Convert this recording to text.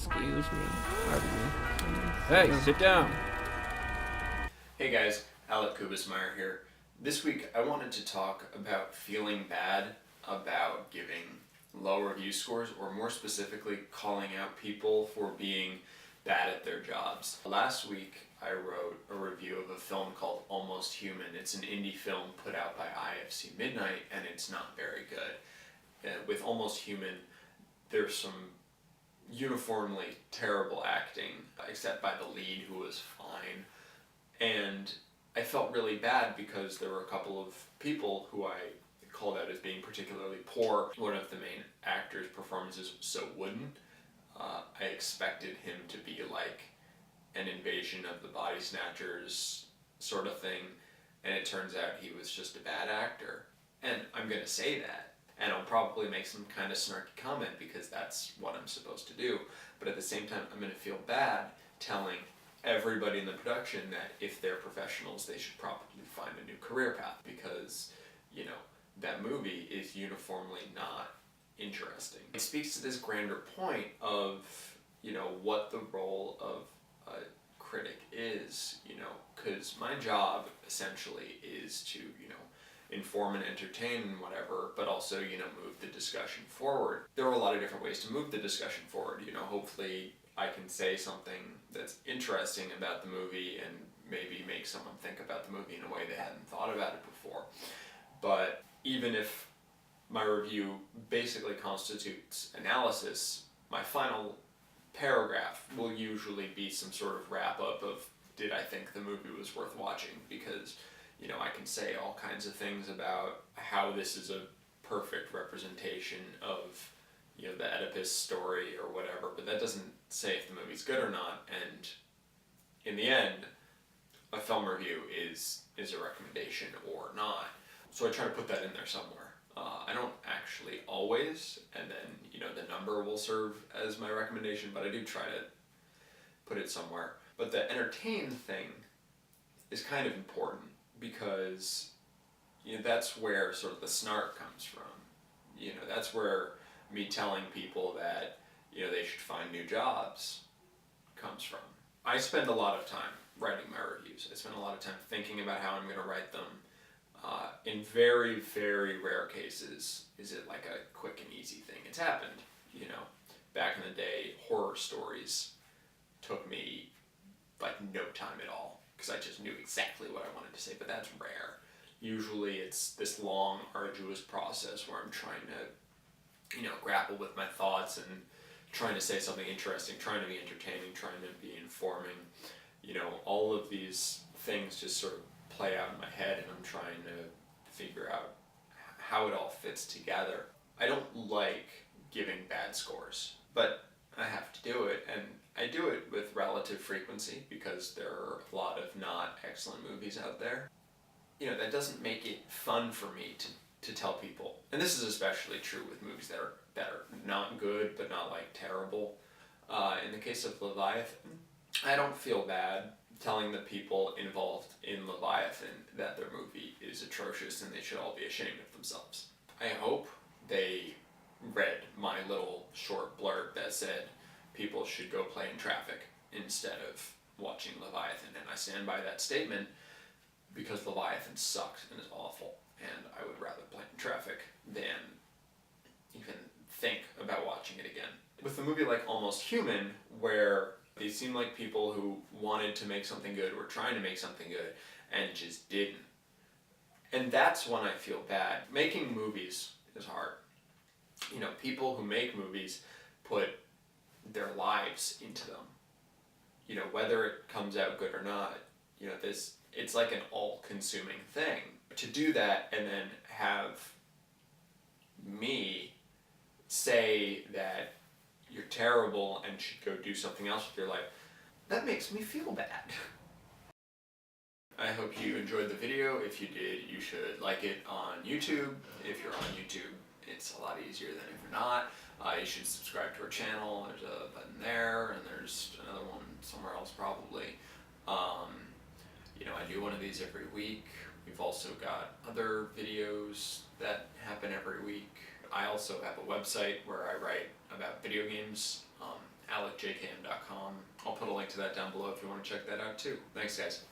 Excuse me. Pardon me. Hey, sit down. Hey guys, Alec Kubas-Meyer here. This week I wanted to talk about feeling bad about giving low review scores, or more specifically calling out people for being bad at their jobs. Last week I wrote a review of a film called Almost Human. It's an indie film put out by IFC Midnight and it's not very good. With Almost Human, there's some uniformly terrible acting, except by the lead, who was fine. And I felt really bad because there were a couple of people who I called out as being particularly poor. One of the main actor's performances was so wooden. I expected him to be like an Invasion of the Body Snatchers sort of thing, and it turns out he was just a bad actor. And I'm gonna say that, and I'll probably make some kind of snarky comment because that's what I'm supposed to do, but at the same time I'm gonna feel bad telling everybody in the production that if they're professionals they should probably find a new career path, because, you know, that movie is uniformly not interesting. It speaks to this grander point of, you know, what the role of a critic is, you know, because my job essentially is to, you know, inform and entertain and whatever, but also, you know, move the discussion forward. There are a lot of different ways to move the discussion forward. You know, hopefully I can say something that's interesting about the movie and maybe make someone think about the movie in a way they hadn't thought about it before. But even if my review basically constitutes analysis, my final paragraph will usually be some sort of wrap-up of, did I think the movie was worth watching? Because, you know, I can say all kinds of things about how this is a perfect representation of, you know, the Oedipus story or whatever, but that doesn't say if the movie's good or not. And in the end, a film review is a recommendation or not. So I try to put that in there somewhere. I don't actually always, and then, you know, the number will serve as my recommendation, but I do try to put it somewhere. But the entertain thing is kind of important because, you know, that's where sort of the snark comes from. You know, that's where me telling people that, you know, they should find new jobs comes from. I spend a lot of time writing my reviews. I spend a lot of time thinking about how I'm going to write them. In very, very rare cases is it like a quick and easy thing. It's happened, you know. Back in the day, horror stories took me like no time at all because I just knew exactly what I wanted to say, but that's rare. Usually it's this long, arduous process where I'm trying to, you know, grapple with my thoughts and trying to say something interesting, trying to be entertaining, trying to be informing. You know, all of these things just sort of play out in my head, and I'm trying to figure out how it all fits together. I don't like giving bad scores, but I have to do it, and I do it with relative frequency because there are a lot of not excellent movies out there. You know, that doesn't make it fun for me to tell people, and this is especially true with movies that are not good but not like terrible. In the case of Leviathan, I don't feel bad telling the people involved in Leviathan that their movie is atrocious and they should all be ashamed of themselves. I hope they read my little short blurb that said people should go play in traffic instead of watching Leviathan, and I stand by that statement because Leviathan sucks and is awful, and I would rather play in traffic than even think about watching it again. With a movie like Almost Human, where they seem like people who wanted to make something good, were trying to make something good, and just didn't. And that's when I feel bad. Making movies is hard. You know, people who make movies put their lives into them. You know, whether it comes out good or not, you know, it's like an all-consuming thing. To do that and then have me say that you're terrible and should go do something else with your life, that makes me feel bad. I hope you enjoyed the video. If you did, you should like it on YouTube. If you're on YouTube, it's a lot easier than if you're not. You should subscribe to our channel. There's a button there, and there's another one somewhere else probably. You know, I do one of these every week. We've also got other videos that happen every week. I also have a website where I write about video games, alecjkm.com. I'll put a link to that down below if you want to check that out too. Thanks, guys.